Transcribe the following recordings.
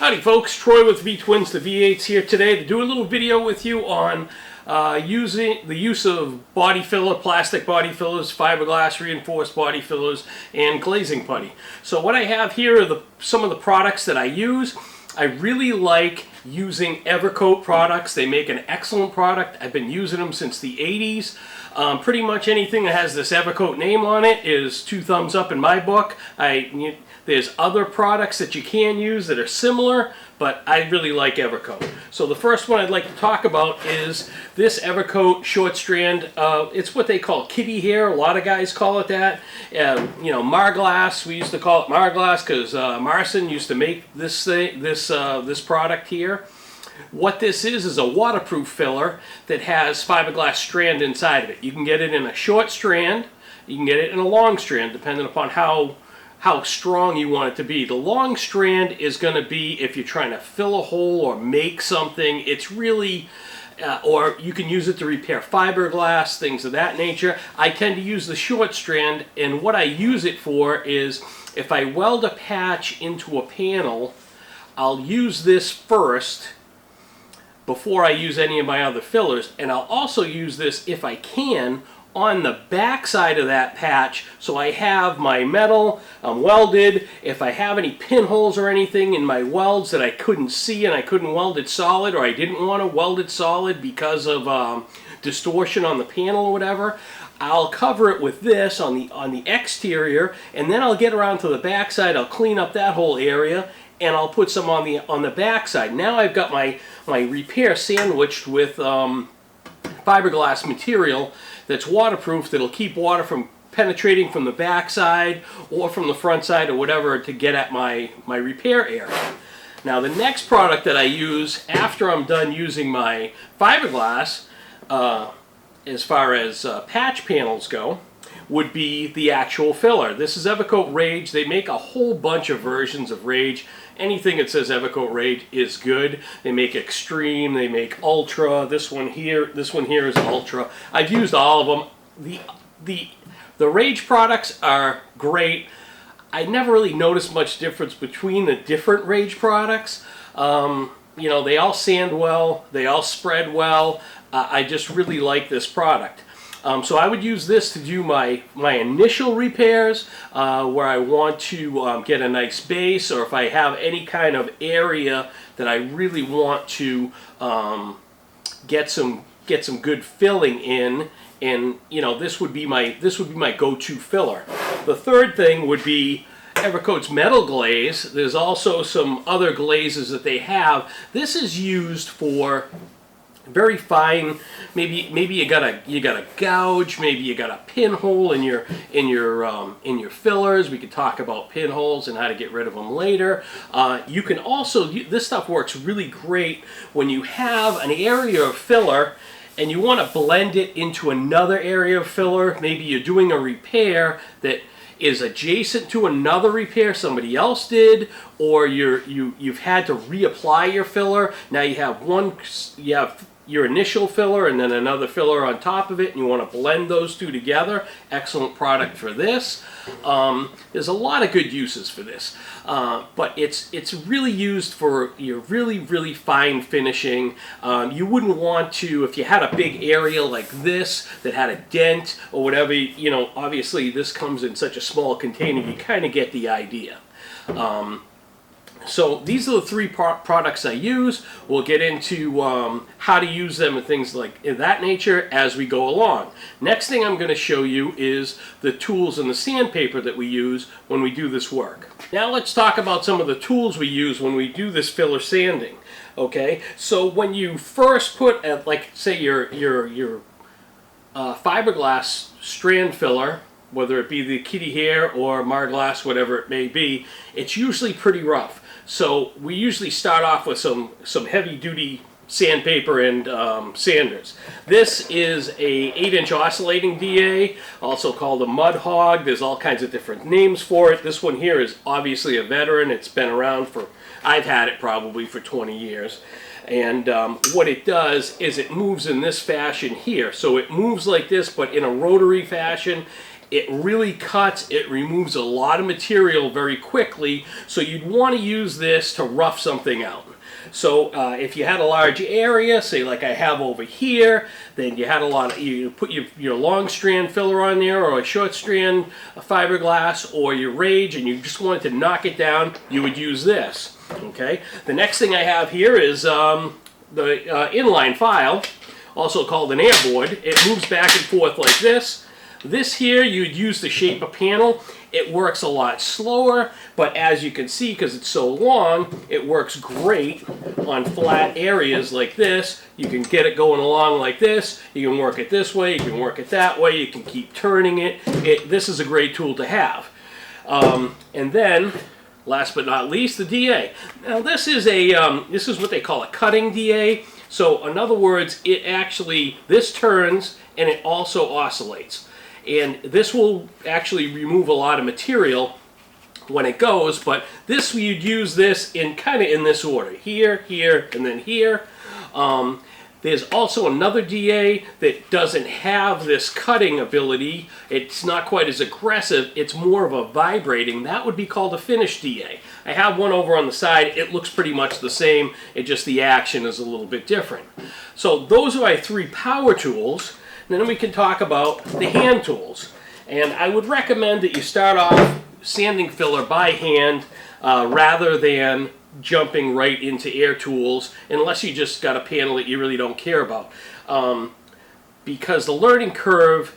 Howdy folks, Troy with V-Twins, the V8s here today to do a little video with you on using the use of body filler, plastic body fillers, fiberglass reinforced body fillers, and glazing putty. So what I have here are some of the products that I use. I really like using Evercoat products. They make an excellent product. I've been using them since the 80s. Pretty much anything that has this Evercoat name on it is 2 thumbs up in my book. There's other products that you can use that are similar, but I really like Evercoat. So the first one I'd like to talk about is this Evercoat short strand. It's what they call kitty hair. A lot of guys call it that. You know, Marglass. We used to call it Marglass because Marson used to make this product here. What this is a waterproof filler that has fiberglass strand inside of it. You can get it in a short strand. You can get it in a long strand, depending upon how strong you want it to be. The long strand is going to be if you're trying to fill a hole or make something. It's really, or you can use it to repair fiberglass, things of that nature. I tend to use the short strand, and what I use it for is if I weld a patch into a panel, I'll use this first before I use any of my other fillers, and I'll also use this, if I can, on the back side of that patch, so I have my metal welded. If I have any pinholes or anything in my welds that I couldn't see and I couldn't weld it solid, or I didn't want to weld it solid because of distortion on the panel or whatever, I'll cover it with this on the exterior, and then I'll get around to the back side. I'll clean up that whole area, and I'll put some on the back side. Now I've got my repair sandwiched with fiberglass material that's waterproof, that'll keep water from penetrating from the back side or from the front side or whatever to get at my repair area. Now the next product that I use after I'm done using my fiberglass, as far as patch panels go, would be the actual filler. This is Evercoat Rage. They make a whole bunch of versions of Rage. Anything that says Evercoat Rage is good. They make Extreme, they make Ultra. This one here is Ultra. I've used all of them. The Rage products are great. I never really noticed much difference between the different Rage products. You know, they all sand well, they all spread well. I just really like this product. So I would use this to do my initial repairs where I want to get a nice base, or if I have any kind of area that I really want to get some good filling in, and you know, this would be my go-to filler. The third thing would be Evercoat's metal glaze. There's also some other glazes that they have. This is used for very fine. Maybe you got a gouge. Maybe you got a pinhole in your fillers. We could talk about pinholes and how to get rid of them later. You can also, this stuff works really great when you have an area of filler and you want to blend it into another area of filler. Maybe you're doing a repair that is adjacent to another repair somebody else did, or you've had to reapply your filler. Now you have your initial filler and then another filler on top of it, and you want to blend those two together. Excellent product for this. There's a lot of good uses for this, but it's really used for your really fine finishing. You wouldn't want to, if you had a big area like this that had a dent or whatever, you know, obviously this comes in such a small container, you kind of get the idea. So these are the 3 products I use. We'll get into how to use them and things like that nature as we go along. Next thing I'm going to show you is the tools and the sandpaper that we use when we do this work. Now let's talk about some of the tools we use when we do this filler sanding. Okay, so when you first put, like say your fiberglass strand filler, whether it be the kitty hair or Marglass, whatever it may be, it's usually pretty rough. So we usually start off with some heavy-duty sandpaper and sanders. This is a 8-inch oscillating DA, also called a mud hog. There's all kinds of different names for it. This one here is obviously a veteran. It's been around for, I've had it probably for 20 years. And what it does is it moves in this fashion here. So it moves like this, but in a rotary fashion. It really cuts, it removes a lot of material very quickly, so you'd want to use this to rough something out. So if you had a large area, say like I have over here, then you had a lot of, you put your long strand filler on there, or a short strand fiberglass, or your rage, and you just wanted to knock it down, you would use this. Okay. The next thing I have here is the Inline File, also called an Airboard. It moves back and forth like this. This here, you'd use the shape of panel. It works a lot slower, but as you can see, because it's so long, it works great on flat areas like this. You can get it going along like this. You can work it this way. You can work it that way. You can keep turning it. This is a great tool to have. And then, last but not least, the DA. Now this is what they call a cutting DA. So in other words, this turns and it also oscillates. And this will actually remove a lot of material when it goes, but you'd use this in kind of in this order. Here, here, and then here. There's also another DA that doesn't have this cutting ability. It's not quite as aggressive. It's more of a vibrating. That would be called a finish DA. I have one over on the side. It looks pretty much the same. The action is a little bit different. So those are my 3 power tools. And then we can talk about the hand tools. And I would recommend that you start off sanding filler by hand rather than jumping right into air tools, unless you just got a panel that you really don't care about. Because the learning curve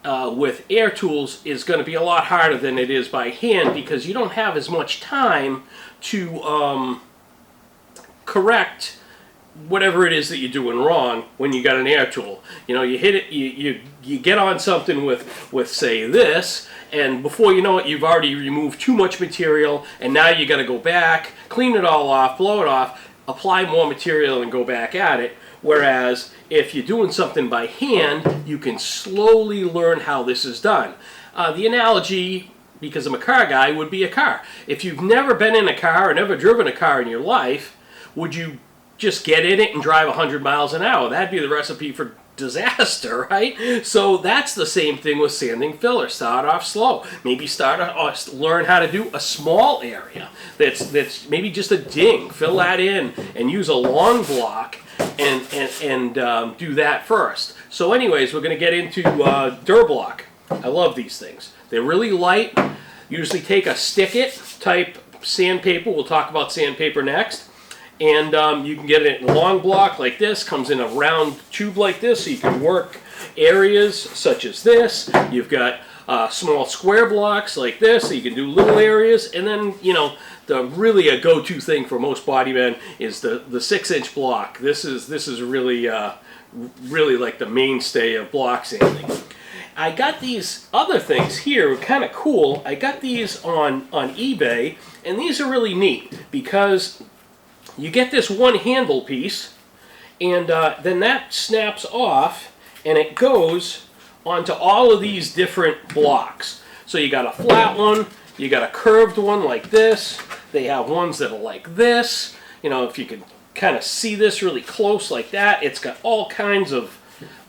with air tools is going to be a lot harder than it is by hand, because you don't have as much time to correct whatever it is that you're doing wrong when you got an air tool. You know, you hit it, you get on something with say this, and before you know it, you've already removed too much material, and now you got to go back, clean it all off, blow it off, apply more material, and go back at it. Whereas if you're doing something by hand, you can slowly learn how this is done. The analogy, because I'm a car guy, would be a car. If you've never been in a car or never driven a car in your life, would you just get in it and drive 100 miles an hour? That'd be the recipe for disaster, right? So that's the same thing with sanding filler. Start off slow. Maybe learn how to do a small area that's maybe just a ding. Fill that in and use a long block and do that first. So anyways, we're going to get into Durablock. I love these things. They're really light. Usually take a stick-it type sandpaper. We'll talk about sandpaper next. And you can get it in a long block like this. Comes in a round tube like this, so you can work areas such as this. You've got small square blocks like this, so you can do little areas. And then, you know, really a go-to thing for most bodymen is the 6-inch block. This is really really like the mainstay of block sanding. I got these other things here, kind of cool. I got these on eBay, and these are really neat because you get this one handle piece, and then that snaps off, and it goes onto all of these different blocks. So you got a flat one, you got a curved one like this. They have ones that are like this. You know, if you can kind of see this really close like that, it's got all kinds of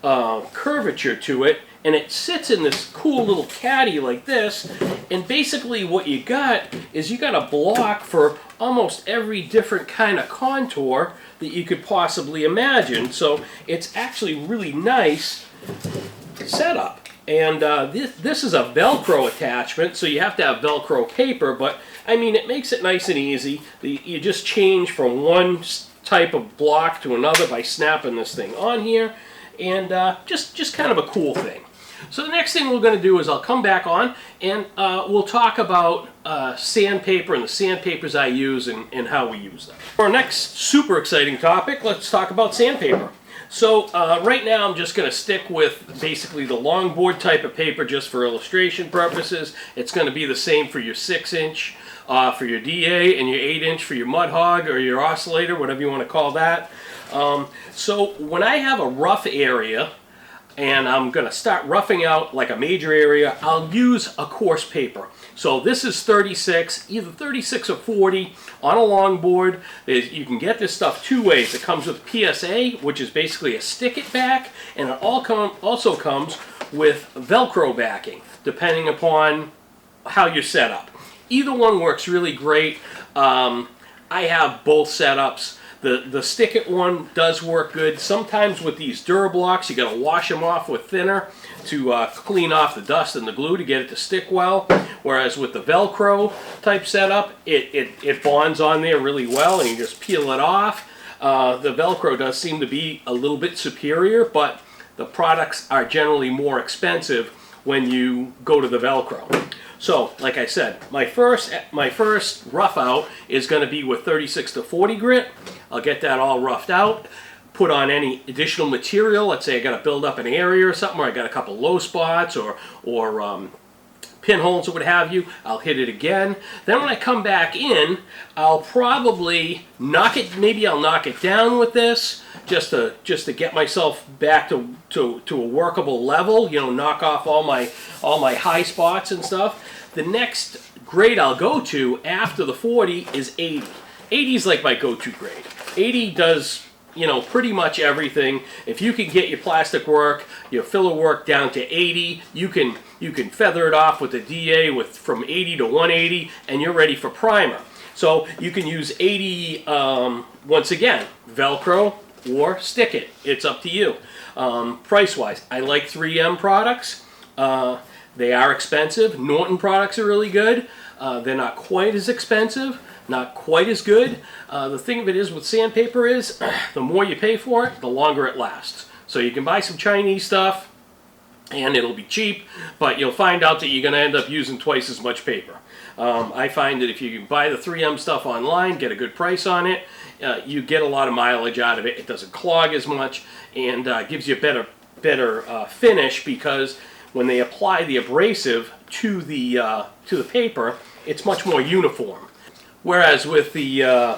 curvature to it, and it sits in this cool little caddy like this. And basically what you got is you got a block for almost every different kind of contour that you could possibly imagine. So it's actually really nice setup. And this is a Velcro attachment, so you have to have Velcro paper, but I mean, it makes it nice and easy. You just change from one type of block to another by snapping this thing on here, and just kind of a cool thing. So the next thing we're going to do is I'll come back on and we'll talk about sandpaper and the sandpapers I use and how we use them. For our next super exciting topic, let's talk about sandpaper. So right now I'm just going to stick with basically the longboard type of paper just for illustration purposes. It's going to be the same for your 6-inch, for your DA, and your 8-inch for your mud hog or your oscillator, whatever you want to call that. So when I have a rough area, and I'm going to start roughing out like a major area, I'll use a coarse paper. So this is 36, either 36 or 40 on a longboard. You can get this stuff 2 ways. It comes with PSA, which is basically a stick-it back, and it also comes with Velcro backing, depending upon how you're set up. Either one works really great. I have both setups. The stick-it one does work good. Sometimes with these Durablocks, you got to wash them off with thinner to clean off the dust and the glue to get it to stick well. Whereas with the Velcro type setup, it bonds on there really well, and you just peel it off. The Velcro does seem to be a little bit superior, but the products are generally more expensive when you go to the Velcro. So, like I said, my first rough out is going to be with 36 to 40 grit. I'll get that all roughed out, put on any additional material. Let's say I got to build up an area or something, or I got a couple low spots or pinholes or what have you. I'll hit it again. Then when I come back in, I'll probably knock it. Maybe I'll knock it down with this just to get myself back to a workable level. You know, knock off all my high spots and stuff. The next grade I'll go to after the 40 is 80. 80 is like my go-to grade. 80 does, you know, pretty much everything. If you can get your plastic work, your filler work down to 80, you can feather it off with the DA from 80 to 180, and you're ready for primer. So you can use 80 once again, Velcro or stick it. It's up to you. Price-wise, I like 3M products. They are expensive. Norton products are really good. They're not quite as expensive, not quite as good. The thing of it is with sandpaper is the more you pay for it, the longer it lasts. So you can buy some Chinese stuff and it'll be cheap, but you'll find out that you're going to end up using twice as much paper. I find that if you can buy the 3M stuff online, get a good price on it, you get a lot of mileage out of it. It doesn't clog as much and gives you a better finish, because when they apply the abrasive to the paper, it's much more uniform. Whereas with the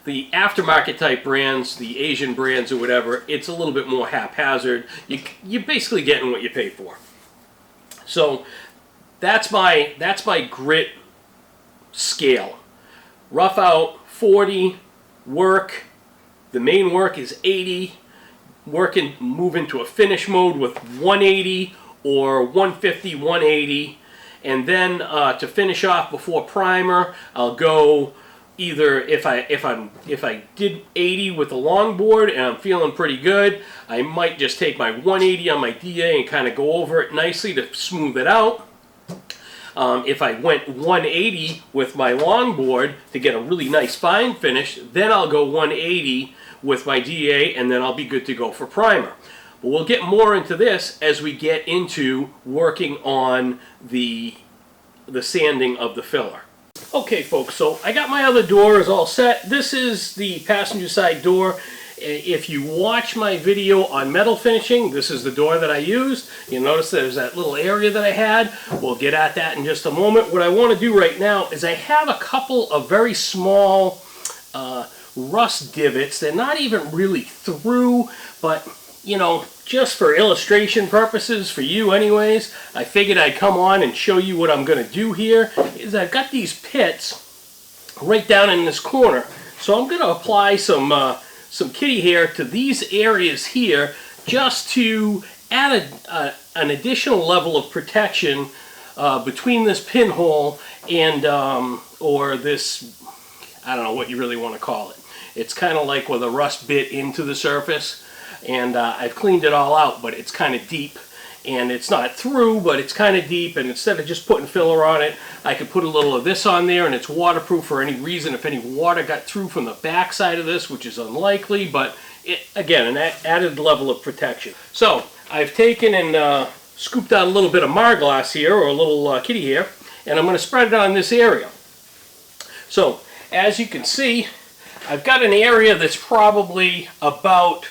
aftermarket type brands, the Asian brands or whatever, it's a little bit more haphazard. You're basically getting what you pay for. So that's my grit scale. Rough out 40, work. The main work is 80. Work and move into a finish mode with 180 or 150, 180. And then to finish off before primer, I'll go either if I did 80 with the longboard and I'm feeling pretty good, I might just take my 180 on my DA and kind of go over it nicely to smooth it out. If I went 180 with my longboard to get a really nice fine finish, then I'll go 180 with my DA, and then I'll be good to go for primer. But we'll get more into this as we get into working on the sanding of the filler. Okay folks, so I got my other doors all set. This is the passenger side door. If you watch my video on metal finishing, this is the door that I used. You'll notice there's that little area that I had. We'll get at that in just a moment. What I want to do right now is I have a couple of very small rust divots. They're not even really through, but you know, just for illustration purposes, for you anyways, I figured I'd come on and show you what I'm going to do here. Is I've got these pits right down in this corner. So I'm going to apply some kitty hair to these areas here just to add an additional level of protection between this pinhole and or this, I don't know what you really want to call it. It's kind of like with a rust bit into the surface, and I've cleaned it all out, but it's kind of deep, and it's not through, but it's kind of deep, and instead of just putting filler on it, I could put a little of this on there, and it's waterproof for any reason. If any water got through from the back side of this, which is unlikely, but again, an added level of protection. So I've taken and scooped out a little bit of Marglass here, or a little kitty hair, and I'm going to spread it on this area. So as you can see, I've got an area that's probably about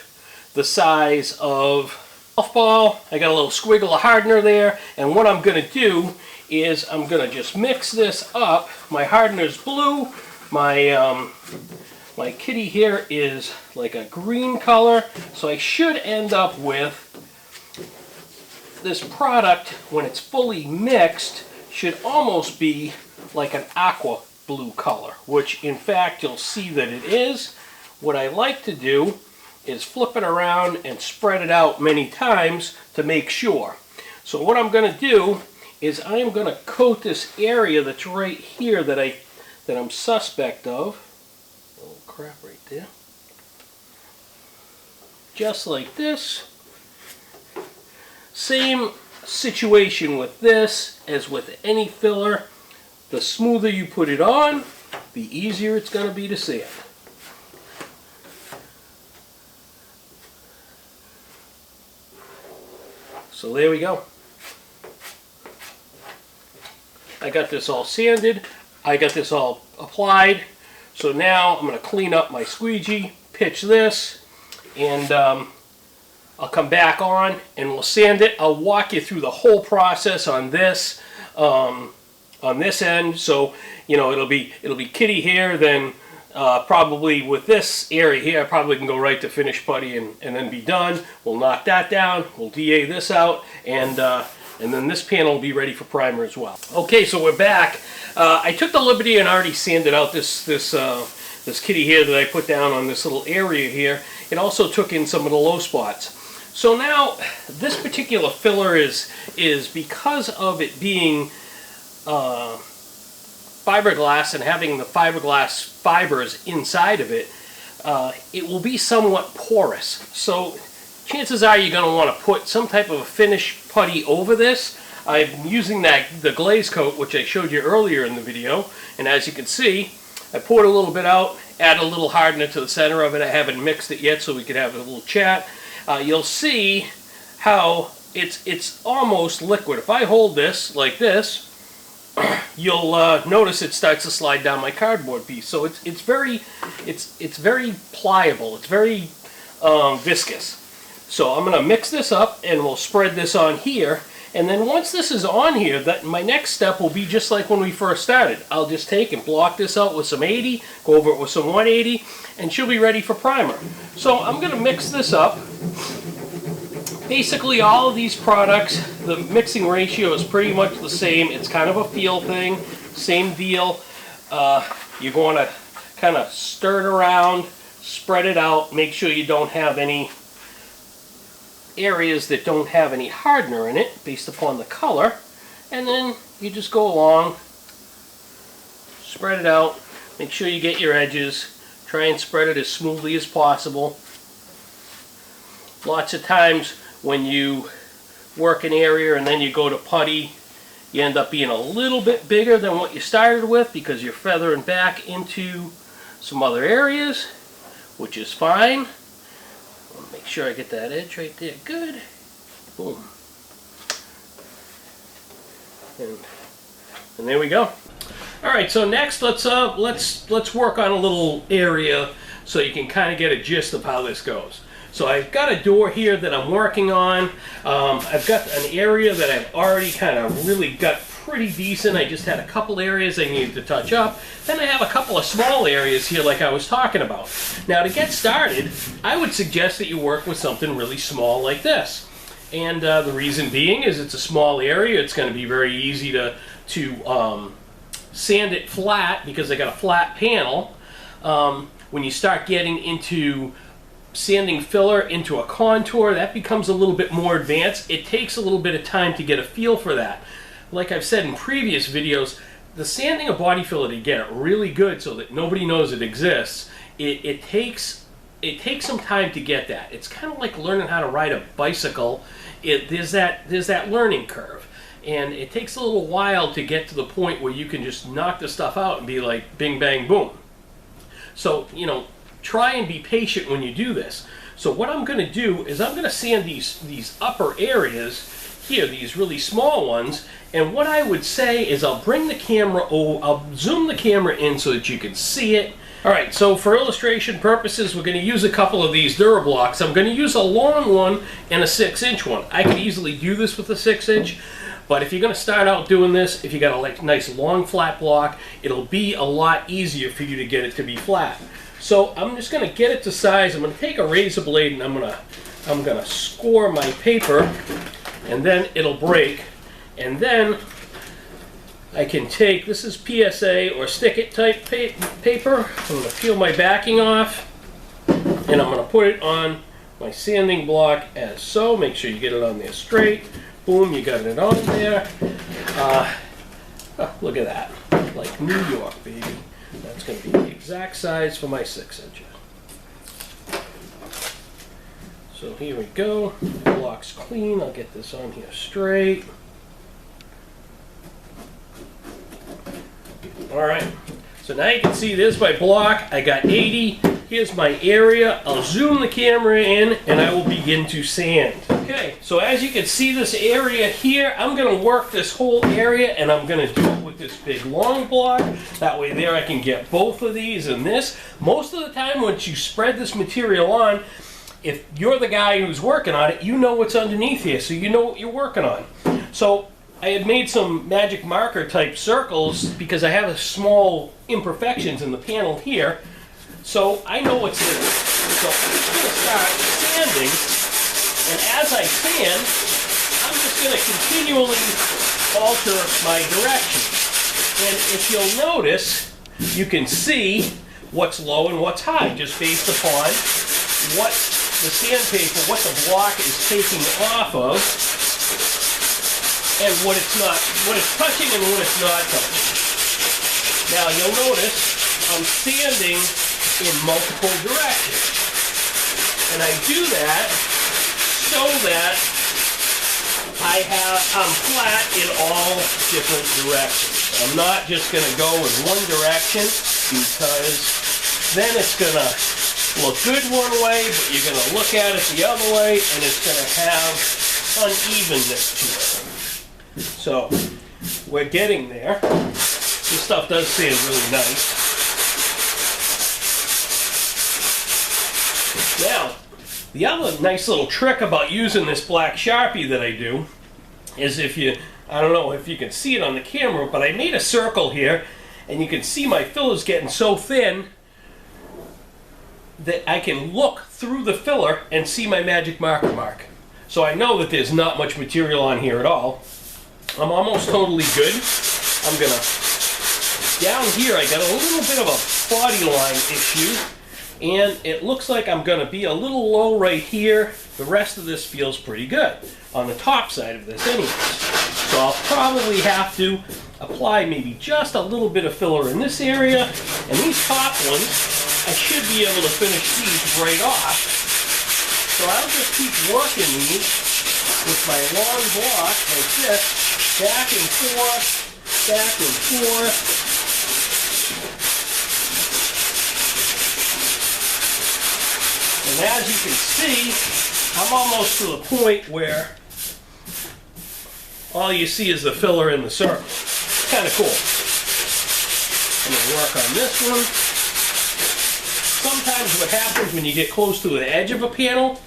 the size of a golf ball. I got a little squiggle of hardener there, and what I'm going to do is I'm going to just mix this up. My hardener's blue, my kitty here is like a green color, so I should end up with this product, when it's fully mixed, should almost be like an aqua blue color, which in fact you'll see that it is. What I like to do is flip it around and spread it out many times to make sure. So what I'm going to do is I am going to coat this area that's right here that I'm suspect of. Oh crap right there. Just like this. Same situation with this as with any filler. The smoother you put it on, the easier it's going to be to sand. So there we go. I got this all sanded. I got this all applied. So now I'm going to clean up my squeegee, pitch this, and I'll come back on and we'll sand it. I'll walk you through the whole process on this end. So it'll be kitty here. Then probably with this area here, I probably can go right to finish putty and then be done. We'll knock that down. We'll DA this out, and then this panel will be ready for primer as well. Okay, so we're back. I took the liberty and already sanded out this kitty here that I put down on this little area here. It also took in some of the low spots. So now this particular filler is because of it being fiberglass and having the fiberglass fibers inside of it, it will be somewhat porous. So chances are you're going to want to put some type of a finish putty over this. I'm using the glaze coat, which I showed you earlier in the video, and as you can see, I poured a little bit out, add a little hardener to the center of it. I haven't mixed it yet, so we could have a little chat. You'll see how it's almost liquid. If I hold this like this, you'll notice it starts to slide down my cardboard piece. So it's very pliable. It's very viscous. So I'm going to mix this up and we'll spread this on here. And then once this is on here, my next step will be just like when we first started. I'll just take and block this out with some 80, go over it with some 180, and she'll be ready for primer. So I'm going to mix this up. Basically all of these products, the mixing ratio is pretty much the same. It's kind of a feel thing, same deal. You're going to kind of stir it around, spread it out, make sure you don't have any areas that don't have any hardener in it based upon the color, and then you just go along, spread it out, make sure you get your edges, try and spread it as smoothly as possible. Lots of times when you work an area and then you go to putty, you end up being a little bit bigger than what you started with because you're feathering back into some other areas, which is fine. Make sure I get that edge right there. Good. Boom. And there we go. All right. So next, let's work on a little area so you can kind of get a gist of how this goes. So I've got a door here that I'm working on. I've got an area that I've already kind of really got pretty decent. I just had a couple areas I needed to touch up. Then I have a couple of small areas here like I was talking about. Now to get started, I would suggest that you work with something really small like this. And the reason being is it's a small area. It's going to be very easy to sand it flat because I got a flat panel. When you start getting into sanding filler into a contour, that becomes a little bit more advanced. It takes a little bit of time to get a feel for that. Like I've said in previous videos, the sanding a body filler to get it really good so that nobody knows it exists, it takes some time to get that. It's kind of like learning how to ride a bicycle. There's that learning curve, and it takes a little while to get to the point where you can just knock the stuff out and be like bing bang boom. So try and be patient when you do this. So what I'm going to do is I'm going to sand these upper areas here, these really small ones, and what I would say is I'll bring the camera over, I'll zoom the camera in so that you can see it. Alright, so for illustration purposes, we're going to use a couple of these Durablocks. I'm going to use a long one and a 6-inch one. I could easily do this with a 6-inch, but if you're going to start out doing this, if you got a nice long flat block, it'll be a lot easier for you to get it to be flat. So I'm just going to get it to size. I'm going to take a razor blade and I'm going to score my paper, and then it'll break. And then I can take, this is PSA or stick it type paper. I'm going to peel my backing off. And I'm going to put it on my sanding block as so. Make sure you get it on there straight. Boom, you got it on there. Oh, look at that. Like New York, baby. That's going to be the exact size for my 6 inches. So here we go. The block's clean. I'll get this on here straight. Alright, so now you can see this my block. I got 80. Here's my area. I'll zoom the camera in and I will begin to sand. Okay, so as you can see this area here, I'm going to work this whole area and I'm going to do it with this big long block. That way there I can get both of these and this. Most of the time once you spread this material on, if you're the guy who's working on it, you know what's underneath here, so you know what you're working on. So I had made some magic marker type circles because I have a small imperfections in the panel here. So I know what's in it. So I'm just going to start sanding, and as I sand, I'm just going to continually alter my direction. And if you'll notice, you can see what's low and what's high, just based upon what the sandpaper, what the block is taking off of, and what it's not, what it's touching and what it's not touching. Now you'll notice I'm sanding in multiple directions. And I do that so that I'm flat in all different directions. I'm not just going to go in one direction because then it's going to look good one way, but you're going to look at it the other way and it's going to have unevenness to it. So we're getting there. This stuff does sand really nice. Now, the other nice little trick about using this black Sharpie that I do is if you, I don't know if you can see it on the camera, but I made a circle here and you can see my fillers getting so thin that I can look through the filler and see my magic marker mark. So I know that there's not much material on here at all. I'm almost totally good. I'm gonna, down here I got a little bit of a body line issue. And it looks like I'm going to be a little low right here. The rest of this feels pretty good on the top side of this anyways. So I'll probably have to apply maybe just a little bit of filler in this area. And these top ones, I should be able to finish these right off. So I'll just keep working these with my long block like this, back and forth, back and forth. And as you can see, I'm almost to the point where all you see is the filler in the circle. It's kind of cool. I'm going to work on this one. Sometimes what happens when you get close to the edge of a panel,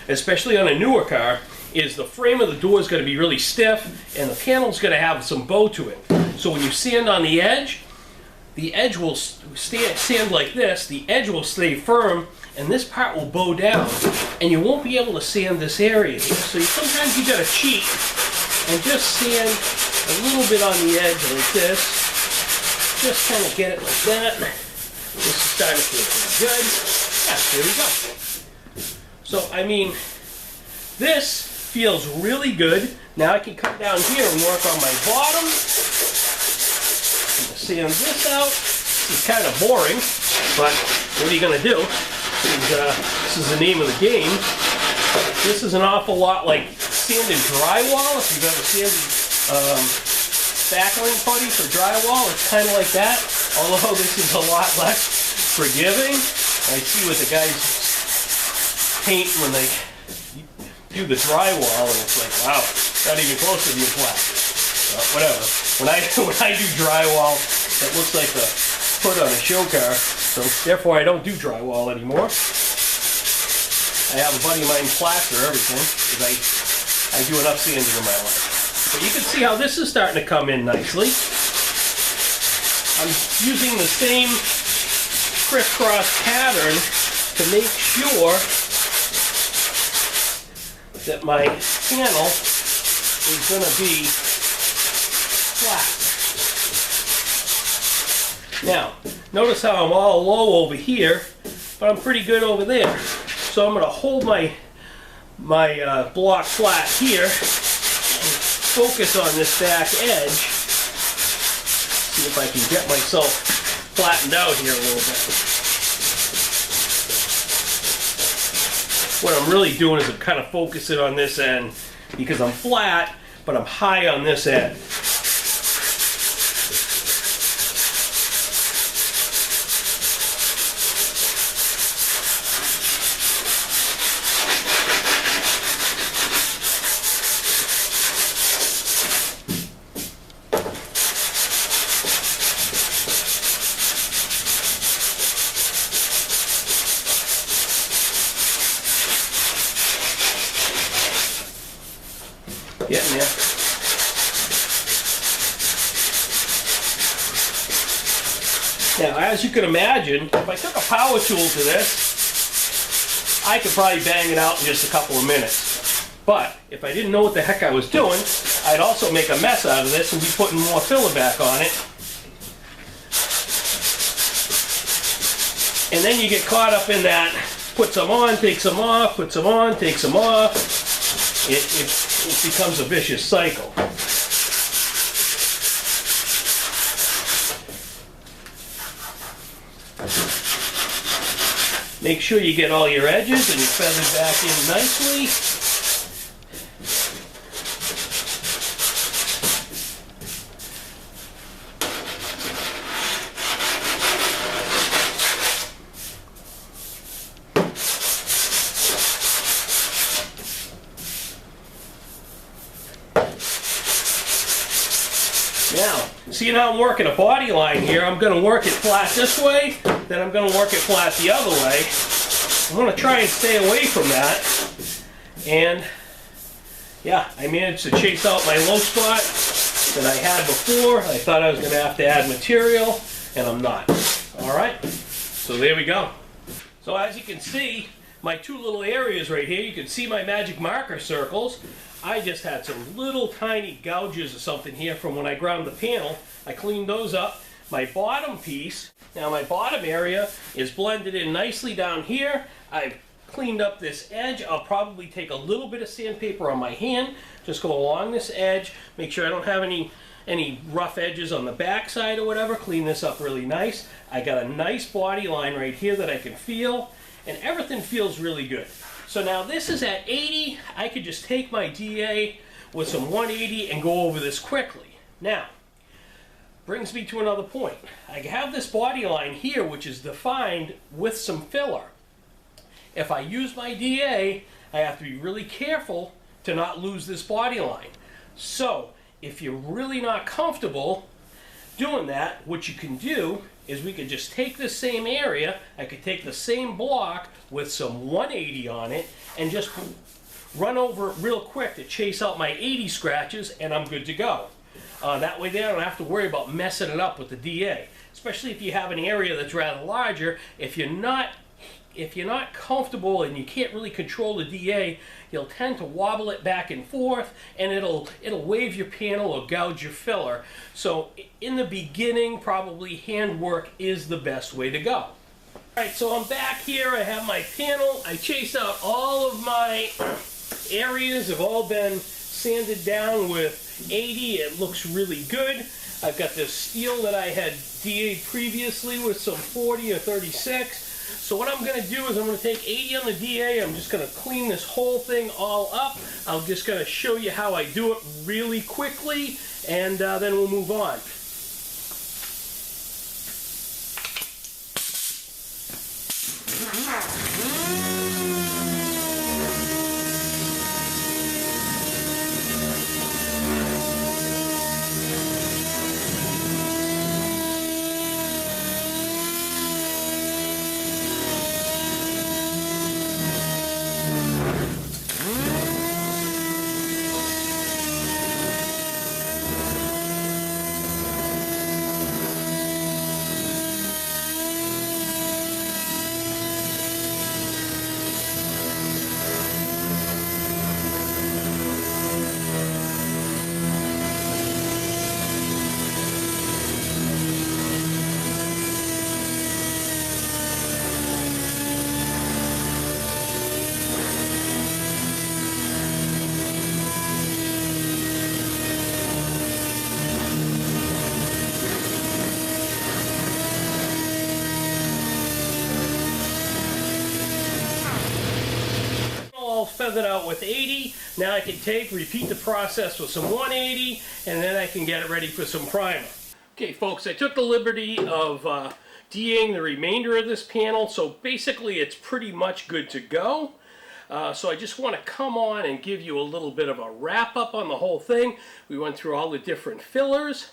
especially on a newer car, is the frame of the door is going to be really stiff and the panel is going to have some bow to it. So when you sand on the edge will stand like this, the edge will stay firm, and this part will bow down, and you won't be able to sand this area here. So sometimes you gotta cheat and just sand a little bit on the edge like this. Just kind of get it like that. This is starting to feel pretty good. Yeah, there we go. So, I mean, this feels really good. Now I can come down here and work on my bottom. I'm gonna sand this out. This is kind of boring, but what are you gonna do? This is the name of the game. This is an awful lot like sanding drywall. If you've ever sanded spackling putty for drywall, it's kind of like that. Although this is a lot less forgiving. I see what the guys paint when they do the drywall, and it's like, wow, not even close to being flat. Whatever. When I do drywall, it looks like the hood on a show car. So therefore I don't do drywall anymore. I have a buddy of mine plaster everything because I do enough sanding in my life. But you can see how this is starting to come in nicely. I'm using the same crisscross pattern to make sure that my panel is going to be flat. Now, notice how I'm all low over here. but I'm pretty good over there. So I'm going to hold my block flat here and focus on this back edge. See if I can get myself flattened out here a little bit. What I'm really doing is I'm kind of focusing on this end because I'm flat, but I'm high on this end. Getting there. Now, as you can imagine, if I took a power tool to this, I could probably bang it out in just a couple of minutes. But if I didn't know what the heck I was doing, I'd also make a mess out of this and be putting more filler back on it. And then you get caught up in that, put some on, take some off, put some on, take some off. It becomes a vicious cycle. Make sure you get all your edges and your feathers back in nicely. Now, seeing how I'm working a body line here, I'm going to work it flat this way, then I'm going to work it flat the other way. I'm going to try and stay away from that. And yeah, I managed to chase out my low spot that I had before. I thought I was going to have to add material, and I'm not. Alright, so there we go. So as you can see, my two little areas right here, you can see my magic marker circles. I just had some little tiny gouges or something here from when I ground the panel. I cleaned those up. My bottom piece, now my bottom area is blended in nicely down here. I've cleaned up this edge. I'll probably take a little bit of sandpaper on my hand, just go along this edge, make sure I don't have any rough edges on the back side or whatever. Clean this up really nice. I got a nice body line right here that I can feel, and everything feels really good. So now this is at 80. I could just take my DA with some 180 and go over this quickly. Now, brings me to another point. I have this body line here which is defined with some filler. If I use my DA, I have to be really careful to not lose this body line. So, if you're really not comfortable doing that, what you can do is we could just take this same area, I could take the same block with some 180 on it and just run over it real quick to chase out my 80 scratches, and I'm good to go. That way there I don't have to worry about messing it up with the DA. Especially if you have an area that's rather larger. If you're not comfortable and you can't really control the DA, you'll tend to wobble it back and forth, and it'll wave your panel or gouge your filler. So in the beginning, probably hand work is the best way to go. Alright, so I'm back here. I have my panel. I chased out all of my areas, have all been sanded down with 80. It looks really good. I've got this steel that I had DA'd previously with some 40 or 36. So what I'm going to do is I'm going to take 80 on the DA. I'm just going to clean this whole thing all up. I'm just going to show you how I do it really quickly, and then we'll move on. feathered out with 80. Now I can repeat the process with some 180, and then I can get it ready for some primer. Okay folks, I took the liberty of DAing the remainder of this panel, so basically it's pretty much good to go. So I just want to come on and give you a little bit of a wrap up on the whole thing. We went through all the different fillers.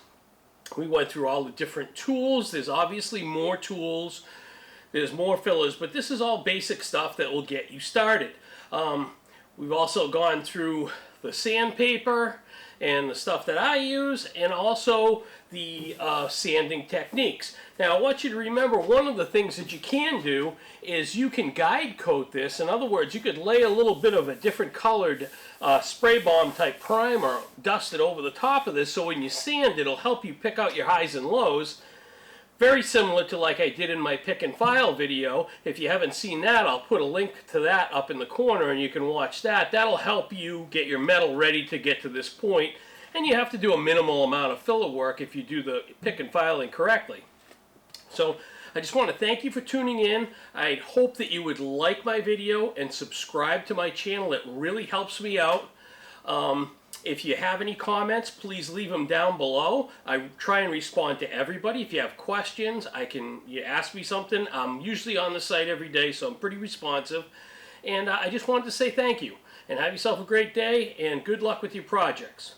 We went through all the different tools. There's obviously more tools. There's more fillers, but this is all basic stuff that will get you started. We've also gone through the sandpaper and the stuff that I use, and also the sanding techniques. Now I want you to remember, one of the things that you can do is you can guide coat this. In other words, you could lay a little bit of a different colored spray bomb type primer, dust it over the top of this, so when you sand it'll help you pick out your highs and lows. Very similar to like I did in my pick and file video. If you haven't seen that, I'll put a link to that up in the corner and you can watch that. That'll help you get your metal ready to get to this point. And you have to do a minimal amount of filler work if you do the pick and filing correctly. So I just want to thank you for tuning in. I hope that you would like my video and subscribe to my channel. It really helps me out. If you have any comments, please leave them down below. I try and respond to everybody. If you have questions, you ask me something. I'm usually on the site every day, so I'm pretty responsive. And I just wanted to say thank you. And have yourself a great day, and good luck with your projects.